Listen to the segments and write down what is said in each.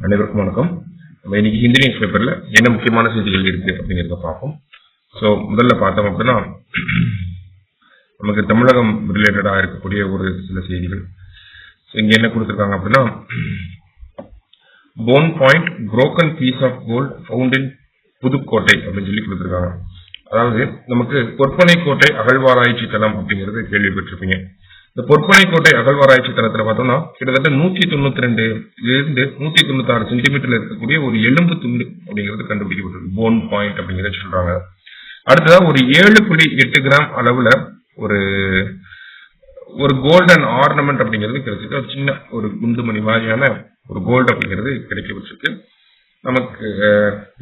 அனைவருக்கும் வணக்கம். நம்ம இன்னைக்கு ஹிந்தி நியூஸ் பேப்பர்ல என்ன முக்கியமான செய்திகள் இருக்கு அப்படிங்கிறத பார்ப்போம். ஸோ முதல்ல பார்த்தோம் அப்படின்னா நமக்கு தமிழகம் ரிலேட்டடா இருக்கக்கூடிய ஒரு சில செய்திகள். இங்க என்ன கொடுத்துருக்காங்க அப்படின்னா, bone point broken piece of gold found in Pudukkottai அப்படின்னு சொல்லி கொடுத்துருக்காங்க. அதாவது நமக்கு பொற்பனை கோட்டை அகழ்வாராய்ச்சி தளம் அப்படிங்கிறது கேள்விப்பட்டிருப்பீங்க. இந்த பொற்பனை கோட்டை அகழ்வாராய்ச்சி தளத்துல பார்த்தோம்னா கிட்டத்தட்ட 192 இருந்து 196 சென்டிமீட்டர்ல இருக்கக்கூடிய ஒரு எலும்பு துண்டு அப்படிங்கிறது கண்டுபிடிக்கப்பட்டிருக்கு. போன் பாயிண்ட் அப்படிங்கிறத சொல்றாங்க. அடுத்ததா ஒரு 7.8 கிராம் அளவுல ஒரு கோல்டன் ஆர்னமெண்ட் அப்படிங்கிறது கிடைச்சிருக்கு. ஒரு சின்ன ஒரு குண்டுமணி மாதிரியான ஒரு கோல்டு அப்படிங்கிறது கிடைக்கப்பட்டிருக்கு. நமக்கு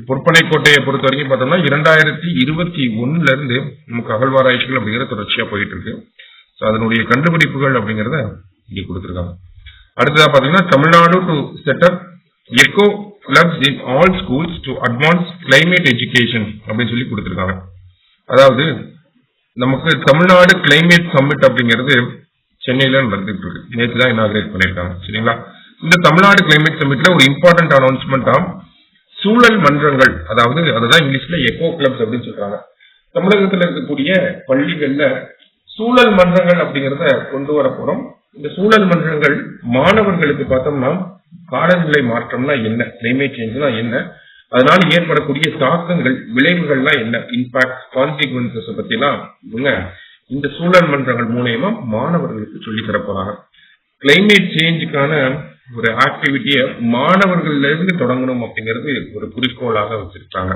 பொற்பனை கோட்டையை பொறுத்த வரைக்கும் பார்த்தோம்னா 2021 இருந்து நமக்கு அகழ்வாராய்ச்சிகள் அப்படிங்கிறது தொடர்ச்சியா போயிட்டு இருக்கு. அதனுடைய கண்டுபிடிப்புகள் அப்படிங்கறத இங்க கொடுத்திருக்காங்க. அடுத்ததா பாத்தீங்கன்னா, Tamil Nadu to set up echo clubs in all schools to advance climate education அப்படின்னு சொல்லி கொடுத்திருக்காங்க. அதாவது நமக்கு தமிழ்நாடு கிளைமேட் சம்மிட் அப்படிங்கிறது சென்னையில நடந்துட்டு இருக்கு. நேற்று தான் இனாகிரேட் பண்ணிருக்காங்க. சரிங்களா? இந்த தமிழ்நாடு கிளைமேட் சம்மிட்ல ஒரு இம்பார்ட்டன்ட் அனௌன்ஸ்மெண்டா சூழல் மன்றங்கள், அதாவது அதுதான் இங்கிலீஷ்ல எக்கோ கிளப்ஸ் அப்படின்னு சொல்றாங்க. தமிழகத்தில் இருக்கக்கூடிய பள்ளிகள்ல சூழல் மன்றங்கள் அப்படிங்கிறத கொண்டு வர போறோம். இந்த சூழல் மன்றங்கள் மாணவர்களுக்கு பார்த்தோம்னா காலநிலை மாற்றம்னா என்ன, கிளைமேட் சேஞ்ச்னா என்ன, அதனால ஏற்படக்கூடிய தாக்கங்கள், விளைவுகள்லாம் என்ன, இம்பாக்ட், கான்சிக்வன்சஸ் பத்தி எல்லாம் இவங்க இந்த சூழல் மன்றங்கள் மூலமா மாணவர்களுக்கு சொல்லி தர போறாங்க. கிளைமேட் சேஞ்சுக்கான ஒரு ஆக்டிவிட்டியை மாணவர்கள்ல இருந்து தொடங்கணும் அப்படிங்கிறது ஒரு குறிக்கோளாக வச்சிருக்காங்க.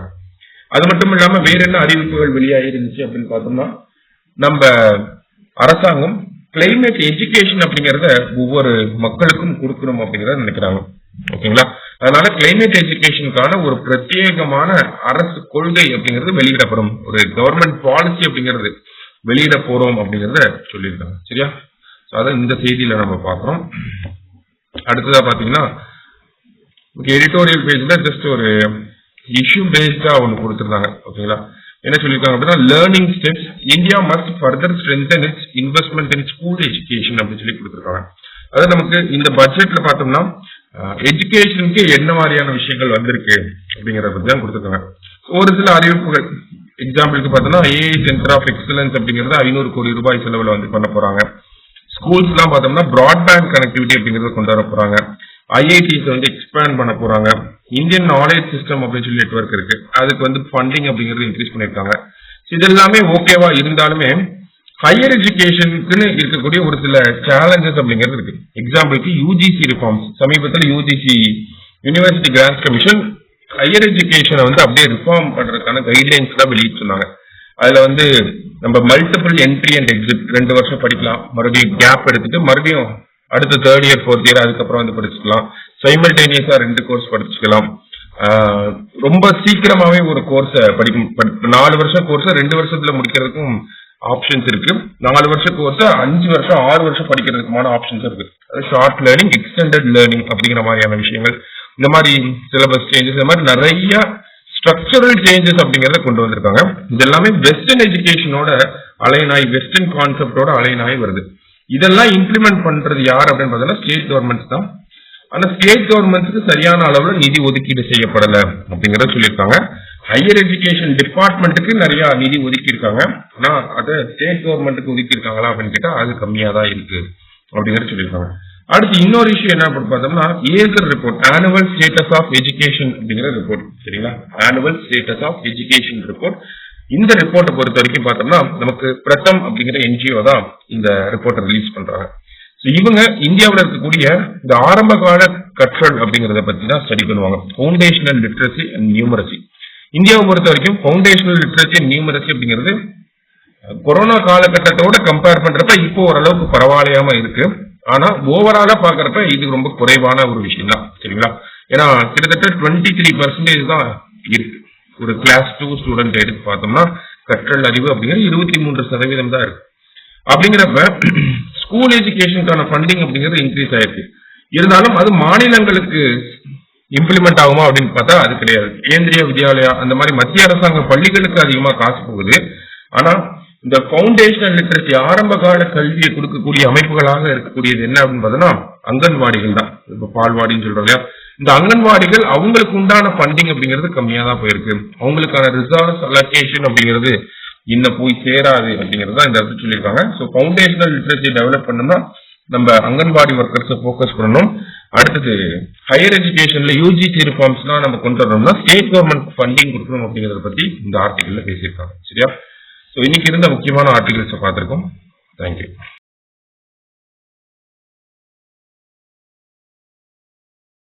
அது மட்டும் இல்லாம வேற என்ன அறிவிப்புகள் வெளியாகிருந்துச்சு அப்படின்னு பார்த்தோம்னா, நம்ம அரசாங்கம் கிளைமேட் எஜுகேஷன் அப்படிங்கறத ஒவ்வொரு மக்களுக்கும் கொடுக்கணும் அப்படிங்கறத நினைக்கிறாங்க. ஓகேங்களா? அதனால கிளைமேட் எஜுகேஷனுக்கான ஒரு பிரத்யேகமான அரசு கொள்கை அப்படிங்கிறது வெளியிடப்படும், ஒரு கவர்மெண்ட் பாலிசி அப்படிங்கிறது வெளியிட போறோம் அப்படிங்கறத சொல்லியிருக்காங்க. சரியா? அதான் இந்த செய்தியில நம்ம பார்க்கிறோம். அடுத்ததா பாத்தீங்கன்னா, எடிட்டோரியல் பேஜ்ல ஜஸ்ட் ஒரு இஷ்யூ பேஸ்டா ஒண்ணு கொடுத்திருந்தாங்க. ஓகேங்களா? என்ன சொல்லியிருக்காங்க அப்படின்னா, learning steps India must further strengthen it's investment in school education அப்படின்னு சொல்லி கொடுத்திருக்காங்க. அதாவது நமக்கு இந்த பட்ஜெட்ல பார்த்தோம்னா எஜுகேஷனுக்கு என்ன மாதிரியான விஷயங்கள் வந்திருக்கு அப்படிங்கறத பத்தி தான் கொடுத்திருக்காங்க. ஒரு சில அறிவிப்புகள், எக்ஸாம்பிளுக்கு பார்த்தோம்னா ஏஐ சென்டர் ஆஃப் எக்ஸலன்ஸ் அப்படிங்கறது 500 கோடி ரூபாய் செலவுல வந்து பண்ண போறாங்க. ஸ்கூல்ஸ் எல்லாம் பார்த்தோம்னா பிராட்பேண்ட் கனெக்டிவிட்டி அப்படிங்கறத கொண்டு வர போறாங்க. ஐஐடிஸ் வந்து எக்ஸ்பேண்ட் பண்ண போறாங்க. இந்தியன் நாலேஜ் சிஸ்டம் அப்படின்னு சொல்லி நெட்வொர்க் இருக்கு, அதுக்கு வந்து ஃபண்டிங் அப்படிங்கறது இன்க்ரீஸ் பண்ணிருக்காங்க. இது எல்லாமே ஓகேவா இருந்தாலுமே ஹையர் எஜுகேஷனுக்குன்னு இருக்கக்கூடிய ஒரு சில சேலஞ்சஸ் அப்படிங்கிறது இருக்கு. எக்ஸாம்பிளுக்கு யூஜிசி ரிஃபார்ம்ஸ். சமீபத்தில் UGC university grants commission higher எஜுகேஷனை வந்து அப்படியே ரிஃபார்ம் பண்றதுக்கான கைட்லைன்ஸ் எல்லாம் வெளியிட்டு சொன்னாங்க. அதுல வந்து நம்ம மல்டிபிள் என்ட்ரி அண்ட் எக்ஸிட் 2 வருஷம் படிக்கலாம், மறுபடியும் கேப் எடுத்துட்டு மறுபடியும் அடுத்த 3rd இயர் 4th இயர் அதுக்கப்புறம் வந்து படிச்சுக்கலாம். சைமல்டேனியஸா 2 கோர்ஸ் படிச்சுக்கலாம். ரொம்ப சீக்கிரமாவே ஒரு கோர்ஸை படிக்கும். 4 வருஷம் கோர்ஸை 2 வருஷத்துல முடிக்கிறதுக்கும் ஆப்ஷன்ஸ் இருக்கு. 4 வருஷம் கோர்ஸை 5 வருஷம் 6 வருஷம் படிக்கிறதுக்குமான ஆப்ஷன்ஸ் இருக்கு. ஷார்ட் லேர்னிங், எக்ஸ்டெண்டட் லேர்னிங் அப்படிங்கிற மாதிரியான விஷயங்கள், இந்த மாதிரி சிலபஸ் சேஞ்சஸ், இந்த மாதிரி நிறைய ஸ்ட்ரக்சரல் சேஞ்சஸ் அப்படிங்கறத கொண்டு வந்திருக்காங்க. இது எல்லாமே வெஸ்டர்ன் எஜுகேஷனோட அலைனாய், வெஸ்டர்ன் கான்செப்டோட அலைனாய் வருது. இதெல்லாம் இம்ப்ளிமெண்ட் பண்றது யார் அப்படின்னு பார்த்தோம்னா ஸ்டேட் கவர்மெண்ட்ஸ் தான். ஆனா ஸ்டேட் கவர்மெண்ட்ஸ்க்கு சரியான அளவுல நிதி ஒதுக்கீடு செய்யப்படல அப்படிங்கறத சொல்லியிருக்காங்க. ஹையர் எஜுகேஷன் டிபார்ட்மெண்ட்டுக்கு நிறைய நிதி ஒதுக்கி இருக்காங்க, ஆனா அதை ஸ்டேட் கவர்மெண்ட்டுக்கு ஒதுக்கி இருக்காங்களா அப்படின்னு கேட்டா அது கம்மியா தான் இருக்கு அப்படிங்கறத சொல்லியிருக்காங்க. அடுத்து இன்னொரு இஷ்யூ என்ன பார்த்தோம்னா, ASER report, annual status of education அப்படிங்கிற ரிப்போர்ட். சரிங்களா? Annual status of education report. இந்த ரிப்போர்ட்டை பொறுத்த வரைக்கும் பார்த்தோம்னா நமக்கு பிரதம் அப்படிங்கிற என்ஜிஓ தான் இந்த ரிப்போர்ட்டை ரிலீஸ் பண்றாங்க. இவங்க இந்தியாவில் இருக்கக்கூடிய இந்த ஆரம்ப கால கற்றல் அப்படிங்கறத பத்தி தான் ஸ்டடி பண்ணுவாங்க. Foundational literacy and numeracy. இந்தியாவை பொறுத்த வரைக்கும் ஃபவுண்டேஷனல் லிட்ரஸி அண்ட் நியூமரசி அப்படிங்கிறது கொரோனா காலகட்டத்தோட கம்பேர் பண்றப்ப இப்போ ஓரளவுக்கு பரவாயில்லையாம இருக்கு. ஆனா ஓவராலா பாக்குறப்ப இது ரொம்ப குறைவான ஒரு விஷயம் தான். சரிங்களா? ஏன்னா கிட்டத்தட்ட 23% தான் இருக்கு. ஒரு கிளாஸ் 2 ஸ்டூடெண்ட் எடுத்து பார்த்தோம்னா கற்றல் அறிவு அப்படிங்கிறது 23% தான் இருக்கு. அப்படிங்கிறப்ப ஸ்கூல் எஜுகேஷனுக்கான ஃபண்டிங் அப்படிங்கிறது இன்க்ரீஸ் ஆயிருக்கு. இருந்தாலும் அது மாநிலங்களுக்கு இம்ப்ளிமெண்ட் ஆகுமா அப்படின்னு பார்த்தா அது கிடையாது. கேந்திரிய வித்யாலயா அந்த மாதிரி மத்திய அரசாங்க பள்ளிகளுக்கு அதிகமா காசு போகுது. ஆனா இந்த ஃபவுண்டேஷனல் லிட்ரஸி, ஆரம்ப கால கல்வியை கொடுக்கக்கூடிய அமைப்புகளாக இருக்கக்கூடியது என்ன அப்படின்னு பார்த்தோம்னா அங்கன்வாடிகள் தான். இப்ப பால்வாடின்னு சொல்றோம் இல்லையா, இந்த அங்கன்வாடிகள் அவங்களுக்கு உண்டான ஃபண்டிங் அப்படிங்கிறது கம்மியா தான் போயிருக்கு. அவங்களுக்கான ரிசோர்ஸ் அலோகேஷன் அப்படிங்கிறது இன்னும் போய் சேராது அப்படிங்கிறது தான் இந்த இடத்துல சொல்லியிருக்காங்க. ஸோ ஃபவுண்டேஷனல் லிட்ரஸி டெவலப் பண்ணணும்னா நம்ம அங்கன்வாடி ஒர்க்கர்ஸை ஃபோக்கஸ் பண்ணணும். அடுத்தது ஹையர் எஜுகேஷன்ல யூஜிசி ரிஃபார்ம்ஸ்லாம் நம்ம கொண்டு வரணும்னா ஸ்டேட் கவர்மெண்ட் ஃபண்டிங் கொடுக்கணும் அப்படிங்கிறத பத்தி இந்த ஆர்டிகல்ல பேசியிருக்காங்க. சரியா? ஸோ இன்னைக்கு இருந்த முக்கியமான ஆர்டிகல்ஸை பார்த்திருக்கோம். தேங்க்யூ.